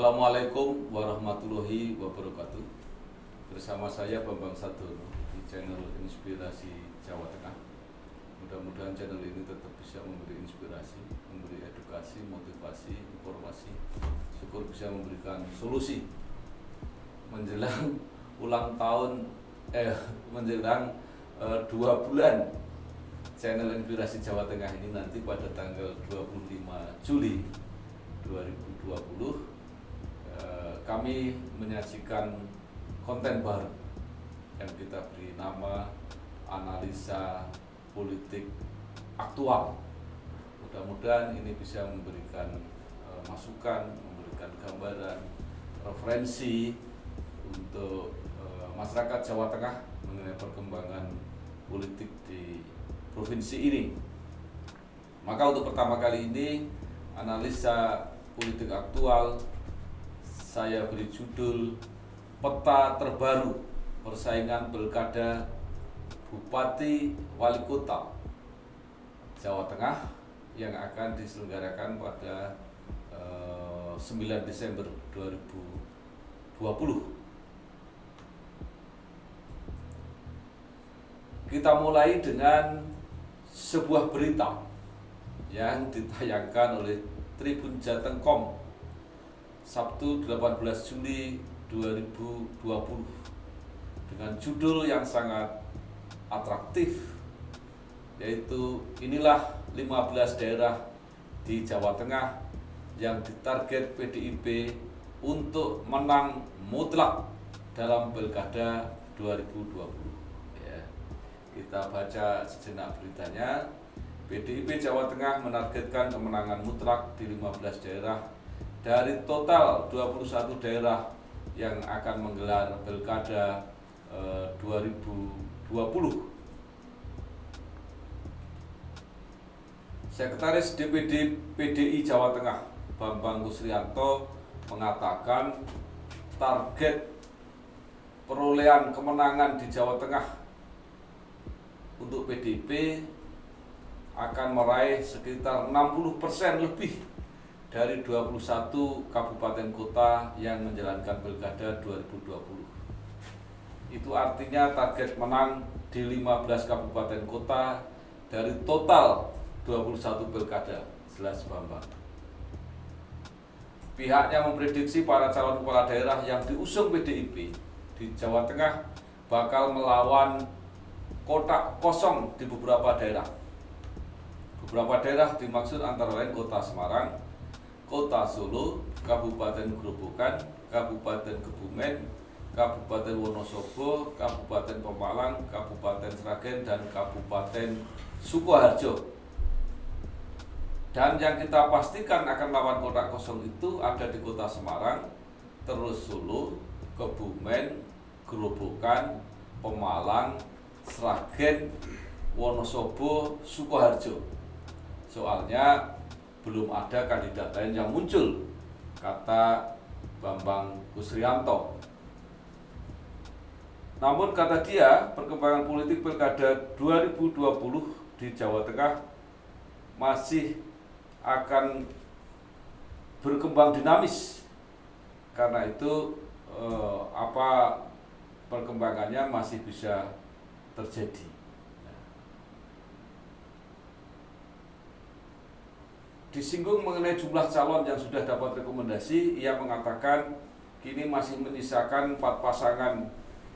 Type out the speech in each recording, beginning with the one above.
Assalamualaikum warahmatullahi wabarakatuh. Bersama saya Bambang Sadono di channel Inspirasi Jawa Tengah. Mudah-mudahan channel ini tetap bisa memberi inspirasi, memberi edukasi, motivasi, informasi. Syukur bisa memberikan solusi menjelang ulang tahun menjelang 2 bulan channel Inspirasi Jawa Tengah ini nanti pada tanggal 25 Juli 2020 kami menyajikan konten baru yang kita beri nama analisa politik aktual. Mudah-mudahan ini bisa memberikan masukan, memberikan gambaran, referensi untuk masyarakat Jawa Tengah mengenai perkembangan politik di provinsi ini. Maka untuk pertama kali ini analisa politik aktual saya beri judul Peta Terbaru Persaingan Pilkada Bupati Wali Kota Jawa Tengah yang akan diselenggarakan pada 9 Desember 2020. Kita mulai dengan sebuah berita yang ditayangkan oleh Tribun Jateng.com Sabtu 18 Juli 2020 dengan judul yang sangat atraktif, yaitu inilah 15 daerah di Jawa Tengah yang ditarget PDIP untuk menang mutlak dalam Pilkada 2020. Ya, kita baca sejenak beritanya. PDIP Jawa Tengah menargetkan kemenangan mutlak di 15 daerah dari total 21 daerah yang akan menggelar Pilkada 2020. Sekretaris DPD PDI Jawa Tengah Bambang Kusrianto mengatakan target perolehan kemenangan di Jawa Tengah untuk PDIP akan meraih sekitar 60% lebih dari 21 kabupaten kota yang menjalankan Pilkada 2020. Itu artinya target menang di 15 kabupaten kota dari total 21 pilkada. Jelas Bambang. Pihaknya memprediksi para calon kepala daerah yang diusung PDIP di Jawa Tengah bakal melawan kotak kosong di beberapa daerah. Beberapa daerah dimaksud antara lain Kota Semarang, Kota Solo, Kabupaten Grobogan, Kabupaten Kebumen, Kabupaten Wonosobo, Kabupaten Pemalang, Kabupaten Sragen, dan Kabupaten Sukoharjo. Dan yang kita pastikan akan lawan kotak kosong itu ada di Kota Semarang, terus Solo, Kebumen, Grobogan, Pemalang, Sragen, Wonosobo, Sukoharjo. Soalnya belum ada kandidat lain yang muncul, kata Bambang Kusrianto. Namun kata dia, perkembangan politik Pilkada 2020 di Jawa Tengah masih akan berkembang dinamis. Karena itu perkembangannya masih bisa terjadi. Disinggung mengenai jumlah calon yang sudah dapat rekomendasi, ia mengatakan kini masih menyisakan 4 pasangan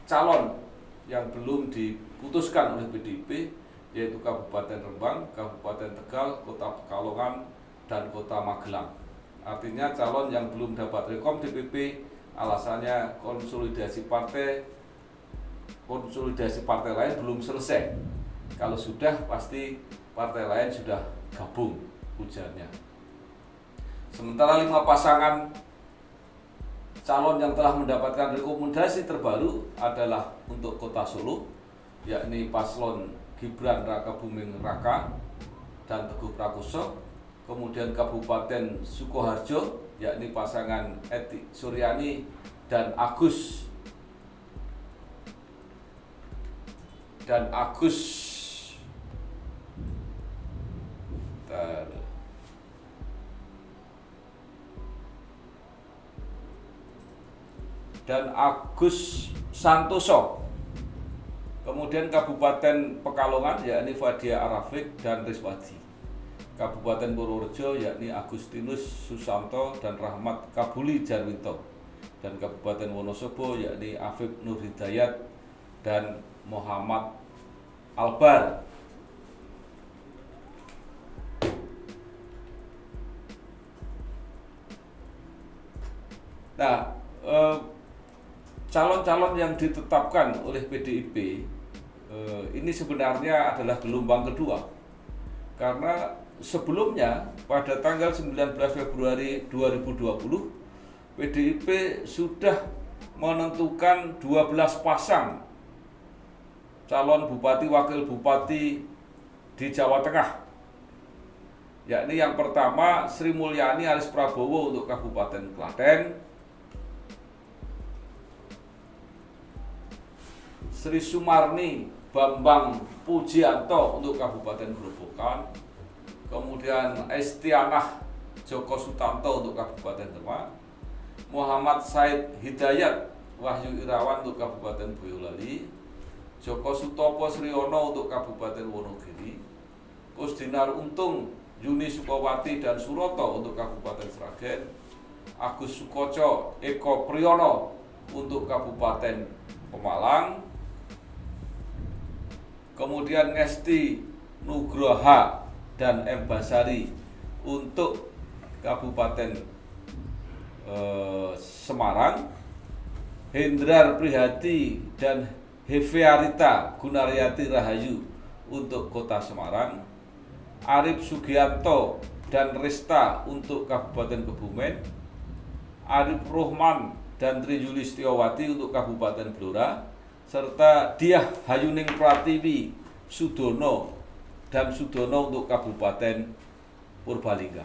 calon yang belum diputuskan oleh PDIP, yaitu Kabupaten Rembang, Kabupaten Tegal, Kota Pekalongan, dan Kota Magelang. Artinya calon yang belum dapat rekom DPP alasannya konsolidasi partai lain belum selesai. Kalau sudah pasti partai lain sudah gabung, ujarnya. Sementara 5 pasangan calon yang telah mendapatkan rekomendasi terbaru adalah untuk Kota Solo, yakni paslon Gibran Rakabuming Raka dan Teguh Prakoso, kemudian Kabupaten Sukoharjo, yakni pasangan Eti Suryani dan Agus dan Agus Santoso. Kemudian Kabupaten Pekalongan yakni Fadia Arafik dan Rizwadi. Kabupaten Purworejo yakni Agustinus Susanto dan Rahmat Kabuli Jarwito. Dan Kabupaten Wonosobo yakni Afif Nur Hidayat dan Muhammad Albar. Nah, calon-calon yang ditetapkan oleh PDIP ini sebenarnya adalah gelombang kedua, karena sebelumnya pada tanggal 19 Februari 2020 PDIP sudah menentukan 12 pasang calon bupati wakil bupati di Jawa Tengah, yakni yang pertama Sri Mulyani Aris Prabowo untuk Kabupaten Klaten, Sri Sumarni Bambang Pujianto untuk Kabupaten Grobogan, kemudian Estianah Joko Sutanto untuk Kabupaten Demak, Muhammad Said Hidayat Wahyu Irawan untuk Kabupaten Boyolali, Joko Sutopo Sriono untuk Kabupaten Wonogiri, Kusdinar Untung Yuni Sukawati dan Suroto untuk Kabupaten Sragen, Agus Sukoco Eko Priyono untuk Kabupaten Pemalang, kemudian Ngesti Nugroha dan M. Basari untuk Kabupaten Semarang, Hendrar Prihadi dan Hevearita Gunaryati Rahayu untuk Kota Semarang, Arif Sugianto dan Resta untuk Kabupaten Kebumen, Arif Rohman dan Tri Yulistiawati untuk Kabupaten Blora, serta Diah Hayuning Pratiwi Sudono dan Sudono untuk Kabupaten Purbalingga.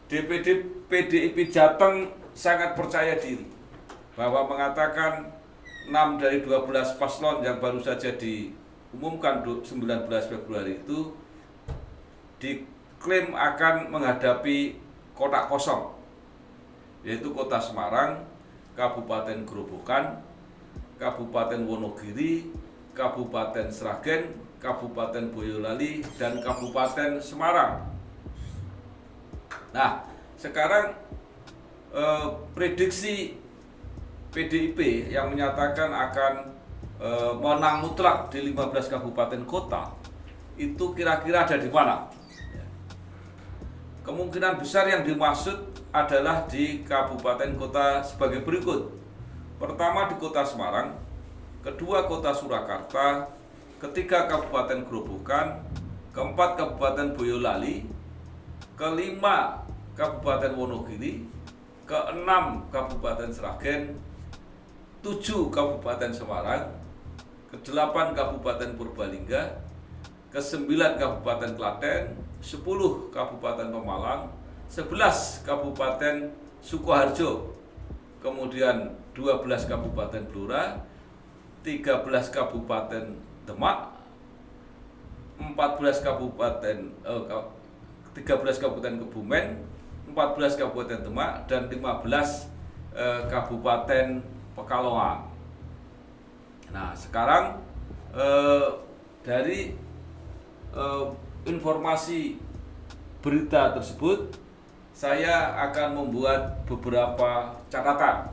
DPD PDIP Jateng sangat percaya diri bahwa mengatakan 6 dari 12 paslon yang baru saja diumumkan 19 Februari itu diklaim akan menghadapi kotak kosong, yaitu Kota Semarang, Kabupaten Grobogan, Kabupaten Wonogiri, Kabupaten Sragen, Kabupaten Boyolali, dan Kabupaten Semarang. Nah, sekarang prediksi PDIP yang menyatakan akan menang mutlak di 15 kabupaten kota itu kira-kira ada di mana? Kemungkinan besar yang dimaksud adalah di kabupaten kota sebagai berikut. Pertama di Kota Semarang, kedua Kota Surakarta, ketiga Kabupaten Grobogan, keempat Kabupaten Boyolali, kelima Kabupaten Wonogiri, keenam Kabupaten Sragen, 7 Kabupaten Semarang, ke-8 Kabupaten Purbalingga, ke-9 Kabupaten Klaten, 10 Kabupaten Pemalang, 11 Kabupaten Sukoharjo, kemudian 12 Kabupaten Blora, 13 Kabupaten Demak, 13 Kabupaten Kebumen, 14 Kabupaten Demak, dan 15 Kabupaten Pekalongan. Nah, sekarang dari informasi berita tersebut, saya akan membuat beberapa catatan.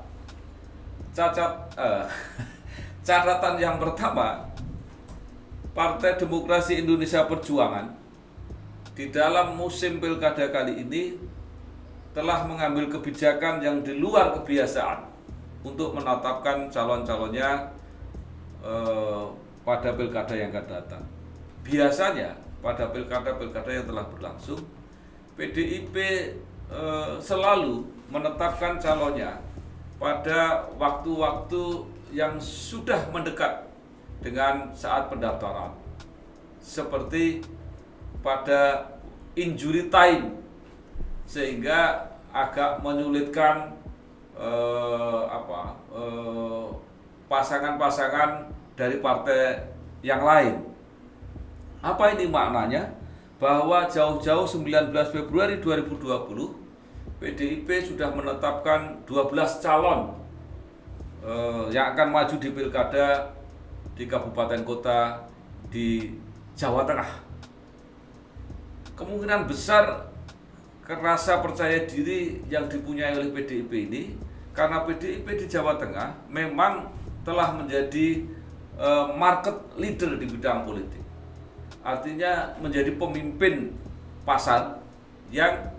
Catatan yang pertama, Partai Demokrasi Indonesia Perjuangan di dalam musim pilkada kali ini telah mengambil kebijakan yang di luar kebiasaan untuk menetapkan calon-calonnya pada pilkada yang akan datang. Biasanya pada pilkada-pilkada yang telah berlangsung, PDIP selalu menetapkan calonnya pada waktu-waktu yang sudah mendekat dengan saat pendaftaran, seperti pada injury time, sehingga agak menyulitkan pasangan-pasangan dari partai yang lain. Apa ini maknanya? Bahwa jauh-jauh 19 Februari 2020 PDIP sudah menetapkan 12 calon yang akan maju di pilkada di kabupaten kota di Jawa Tengah. Kemungkinan besar rasa percaya diri yang dipunyai oleh PDIP ini, karena PDIP di Jawa Tengah memang telah menjadi market leader di bidang politik. Artinya menjadi pemimpin pasar yang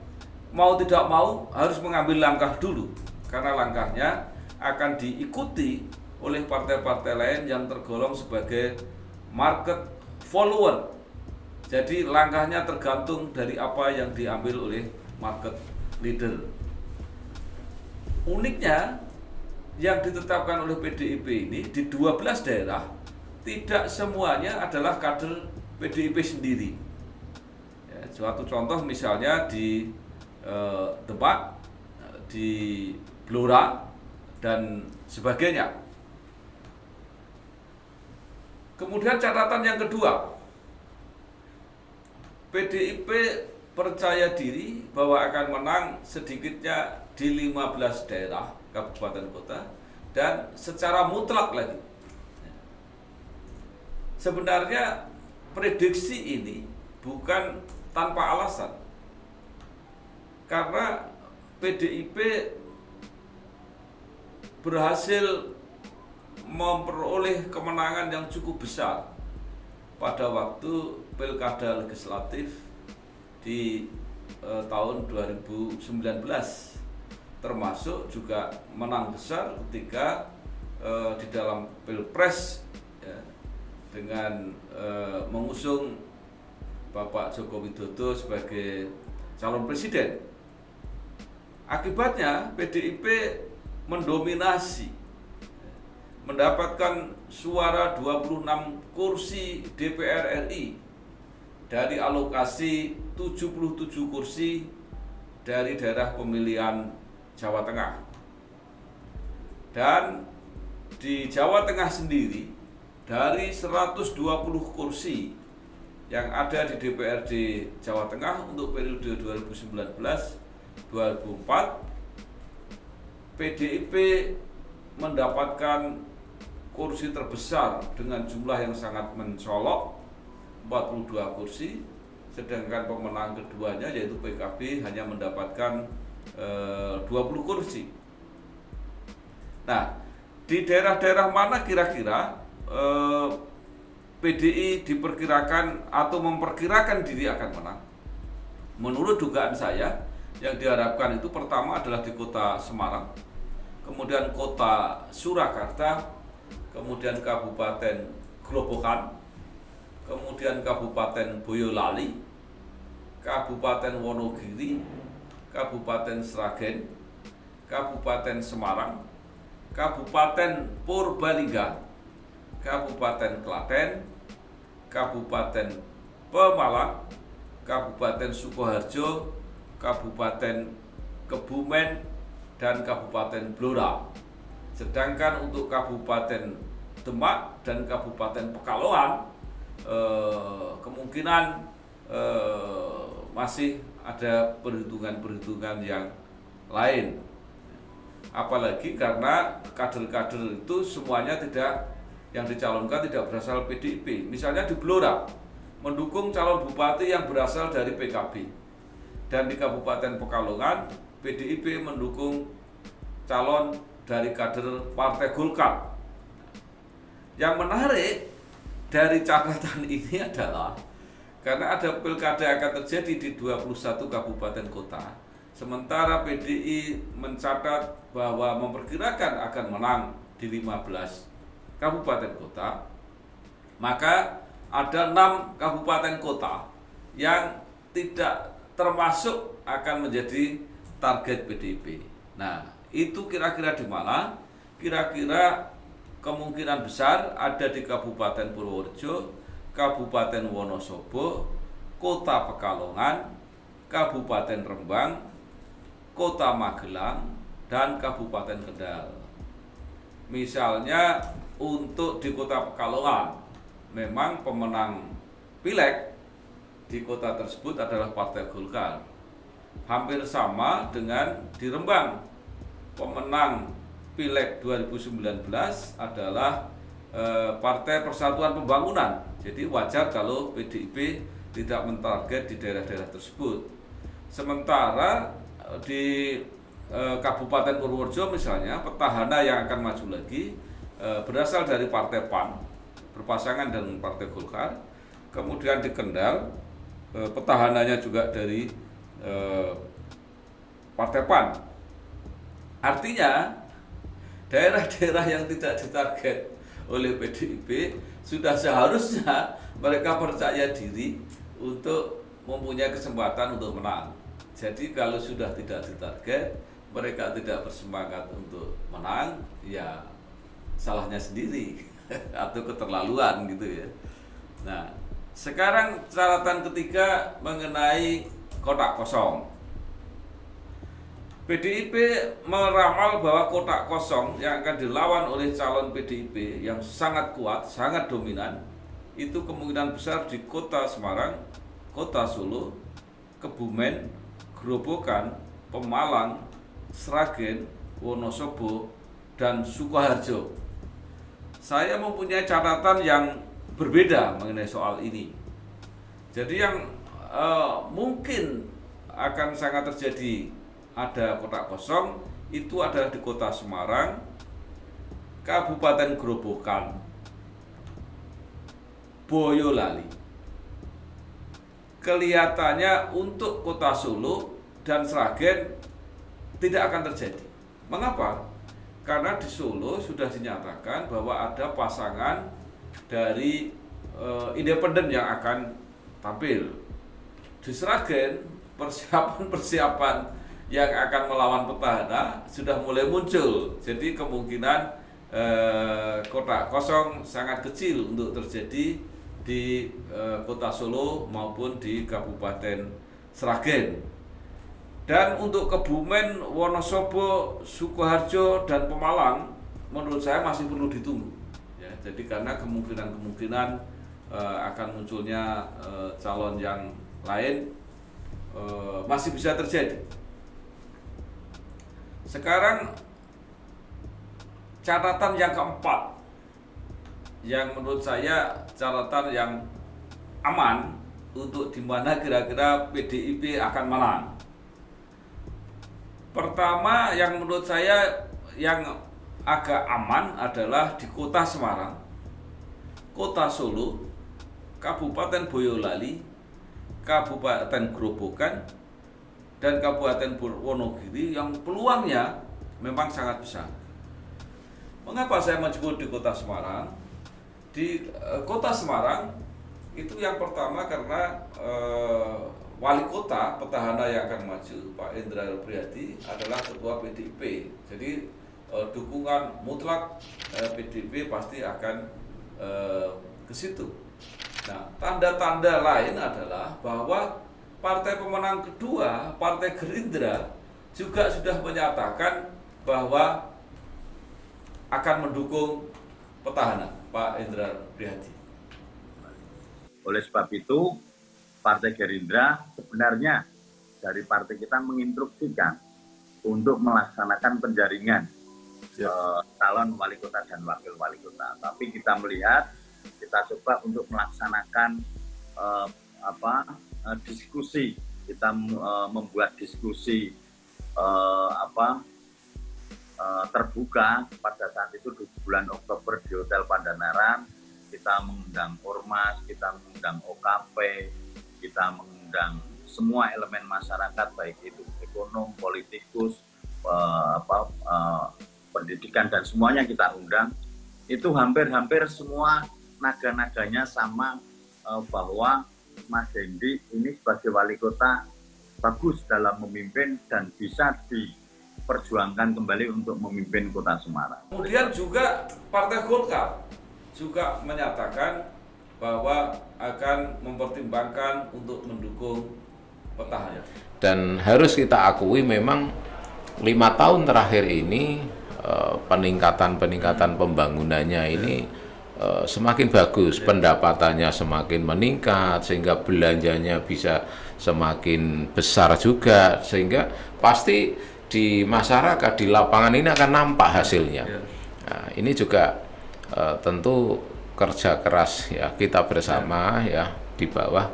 mau tidak mau harus mengambil langkah dulu, karena langkahnya akan diikuti oleh partai-partai lain yang tergolong sebagai market follower. Jadi langkahnya tergantung dari apa yang diambil oleh market leader. Uniknya yang ditetapkan oleh PDIP ini di 12 daerah tidak semuanya adalah kader PDIP sendiri. Ya, suatu contoh misalnya di Demak, di Blora, dan sebagainya. Kemudian catatan yang kedua, PDIP percaya diri bahwa akan menang sedikitnya di 15 daerah kabupaten kota dan secara mutlak lagi. Sebenarnya prediksi ini bukan tanpa alasan, karena PDIP berhasil memperoleh kemenangan yang cukup besar pada waktu pilkada legislatif di tahun 2019, termasuk juga menang besar ketika di dalam pilpres ya, dengan mengusung Bapak Joko Widodo sebagai calon presiden. Akibatnya PDIP mendominasi, mendapatkan suara 26 kursi DPR RI dari alokasi 77 kursi dari daerah pemilihan Jawa Tengah. Dan di Jawa Tengah sendiri, dari 120 kursi yang ada di DPRD Jawa Tengah untuk periode 2019-2024, PDIP mendapatkan kursi terbesar dengan jumlah yang sangat mencolok, 42 kursi, sedangkan pemenang keduanya yaitu PKB hanya mendapatkan 20 kursi. Nah, di daerah-daerah mana kira-kira PDI diperkirakan atau memperkirakan diri akan menang? Menurut dugaan saya, yang diharapkan itu pertama adalah di kota Semarang, kemudian kota Surakarta, kemudian Kabupaten Grobogan, kemudian Kabupaten Boyolali, Kabupaten Wonogiri, Kabupaten Sragen, Kabupaten Semarang, Kabupaten Purbalingga, Kabupaten Klaten, Kabupaten Pemalang, Kabupaten Sukoharjo, Kabupaten Kebumen, dan Kabupaten Blora. Sedangkan untuk Kabupaten Demak dan Kabupaten Pekalongan kemungkinan masih ada perhitungan-perhitungan yang lain. Apalagi karena kader-kader itu semuanya yang dicalonkan tidak berasal PDIP. Misalnya di Blora mendukung calon bupati yang berasal dari PKB. Dan di Kabupaten Pekalongan, PDIP mendukung calon dari kader Partai Golkar. Yang menarik dari catatan ini adalah karena ada pilkada akan terjadi di 21 kabupaten kota, sementara PDI mencatat bahwa memperkirakan akan menang di 15 kabupaten kota, maka ada 6 kabupaten kota yang tidak termasuk akan menjadi target PDIP. Nah, itu kira-kira di mana? Kira-kira kemungkinan besar ada di Kabupaten Purworejo, Kabupaten Wonosobo, Kota Pekalongan, Kabupaten Rembang, Kota Magelang, dan Kabupaten Kendal. Misalnya untuk di Kota Pekalongan, memang pemenang pileg di kota tersebut adalah Partai Golkar. hampir sama dengan di Rembang. Pemenang Pileg 2019 adalah Partai Persatuan Pembangunan. Jadi wajar kalau PDIP tidak mentarget di daerah-daerah tersebut. Sementara di Kabupaten Purworejo misalnya, petahana yang akan maju lagi berasal dari Partai PAN, berpasangan dengan Partai Golkar. Kemudian di Kendal, petahananya juga dari Partai PAN. Artinya daerah-daerah yang tidak ditarget oleh PDIP sudah seharusnya mereka percaya diri untuk mempunyai kesempatan untuk menang. Jadi kalau sudah tidak ditarget, mereka tidak bersemangat untuk menang, ya salahnya sendiri atau keterlaluan gitu ya. Nah, sekarang catatan ketiga mengenai kotak kosong. PDIP meramal bahwa kotak kosong yang akan dilawan oleh calon PDIP yang sangat kuat, sangat dominan, itu kemungkinan besar di Kota Semarang, Kota Solo, Kebumen, Grobogan, Pemalang, Sragen, Wonosobo, dan Sukoharjo. Saya mempunyai catatan yang berbeda mengenai soal ini. Jadi yang mungkin akan sangat terjadi ada kotak kosong itu adalah di Kota Semarang, Kabupaten Grobogan, Boyolali. Kelihatannya untuk Kota Solo dan Sragen tidak akan terjadi. Mengapa? Karena di Solo sudah dinyatakan bahwa ada pasangan dari independen yang akan tampil. Di Sragen persiapan yang akan melawan petahana sudah mulai muncul. Jadi kemungkinan kotak kosong sangat kecil untuk terjadi di Kota Solo maupun di Kabupaten Sragen. Dan untuk Kebumen, Wonosobo, Sukoharjo, dan Pemalang menurut saya masih perlu ditunggu ya. Jadi karena kemungkinan akan munculnya calon yang lain masih bisa terjadi. Sekarang catatan yang keempat yang menurut saya catatan yang aman untuk di mana kira-kira PDIP akan menang. Pertama yang menurut saya yang agak aman adalah di Kota Semarang, Kota Solo, Kabupaten Boyolali, Kabupaten Grobogan, dan Kabupaten Wonogiri yang peluangnya memang sangat besar. Mengapa saya menyebut di Kota Semarang? Di Kota Semarang itu yang pertama karena wali kota petahana yang akan maju, Pak Indra Priyadi, adalah ketua PDIP. Jadi dukungan mutlak PDIP pasti akan ke situ. Nah, tanda-tanda lain adalah bahwa partai pemenang kedua, Partai Gerindra, juga sudah menyatakan bahwa akan mendukung petahana, Pak Indra Priyadi. Oleh sebab itu, Partai Gerindra sebenarnya dari partai kita menginstruksikan untuk melaksanakan penjaringan calon wali kota dan wakil wali kota. Tapi kita melihat, kita coba untuk melaksanakan diskusi. Kita membuat diskusi terbuka pada saat itu di bulan Oktober di Hotel Pandanaran. Kita mengundang Ormas, kita mengundang OKP, kita mengundang semua elemen masyarakat, baik itu ekonom, politikus, pendidikan, dan semuanya kita undang. Itu hampir semua naga-naganya sama, bahwa Mas Hendi ini sebagai wali kota bagus dalam memimpin dan bisa diperjuangkan kembali untuk memimpin Kota Semarang. Kemudian juga Partai Golkar juga menyatakan bahwa akan mempertimbangkan untuk mendukung petahana. Dan harus kita akui memang 5 tahun terakhir ini peningkatan pembangunannya ini semakin bagus, pendapatannya semakin meningkat, sehingga belanjanya bisa semakin besar juga, sehingga pasti di masyarakat, di lapangan ini akan nampak hasilnya. Nah, ini juga tentu kerja keras ya kita bersama ya di bawah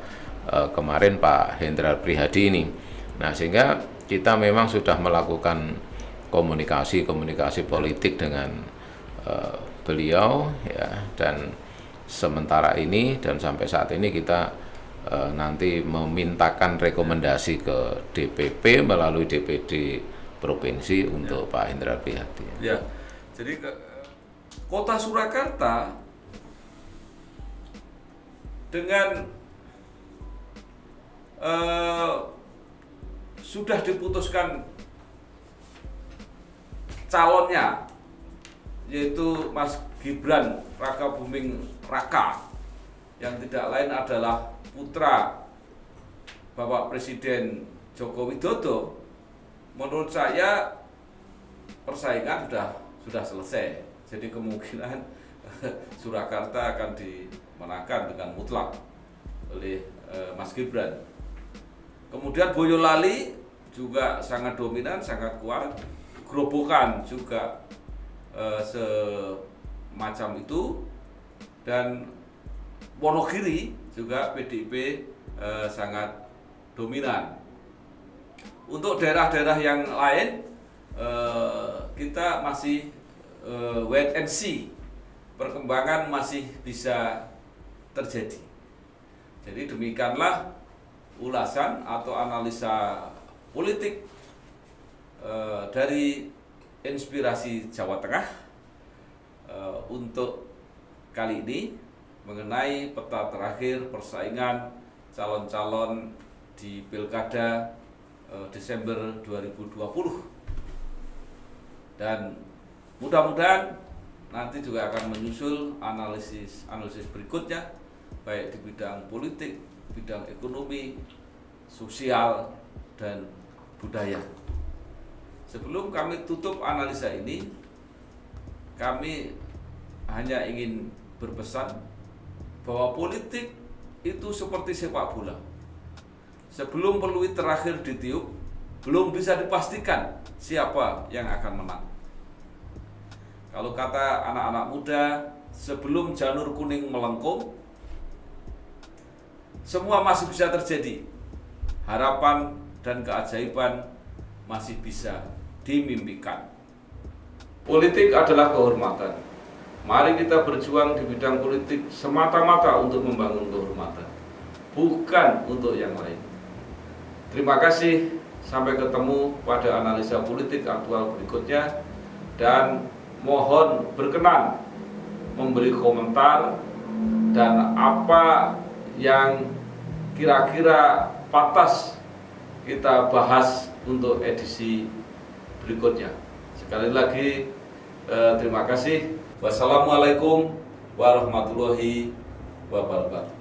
kemarin Pak Hendrar Prihadi ini. Nah, sehingga kita memang sudah melakukan komunikasi politik dengan beliau ya, dan sementara ini dan sampai saat ini kita nanti memintakan rekomendasi ke DPP melalui DPD provinsi untuk Pak Hendrar Prihadi. Ya, jadi Kota Surakarta dengan sudah diputuskan calonnya, yaitu Mas Gibran Rakabuming Raka, yang tidak lain adalah putra Bapak Presiden Joko Widodo. Menurut saya persaingan sudah selesai. Jadi kemungkinan Surakarta akan dimenangkan dengan mutlak oleh Mas Gibran. Kemudian Boyolali juga sangat dominan, sangat kuat. Grobogan juga semacam itu, dan Wonogiri juga PDIP sangat dominan. Untuk daerah-daerah yang lain kita masih wait and see, perkembangan masih bisa terjadi. Jadi demikianlah ulasan atau analisa politik dari Inspirasi Jawa Tengah untuk kali ini mengenai peta terakhir persaingan calon-calon di Pilkada Desember 2020. Dan mudah-mudahan nanti juga akan menyusul analisis berikutnya, baik di bidang politik, bidang ekonomi, sosial, dan budaya. Sebelum kami tutup analisa ini, kami hanya ingin berpesan bahwa politik itu seperti sepak bola. Sebelum peluit terakhir ditiup, belum bisa dipastikan siapa yang akan menang. Kalau kata anak-anak muda, sebelum janur kuning melengkung, semua masih bisa terjadi. Harapan dan keajaiban masih bisa dimimpikan. Politik adalah kehormatan. Mari kita berjuang di bidang politik semata-mata untuk membangun kehormatan, bukan untuk yang lain. Terima kasih, sampai ketemu pada analisa politik aktual berikutnya, dan mohon berkenan memberi komentar dan apa yang kira-kira pantas kita bahas untuk edisi berikutnya. Sekali lagi terima kasih. Wassalamualaikum warahmatullahi wabarakatuh.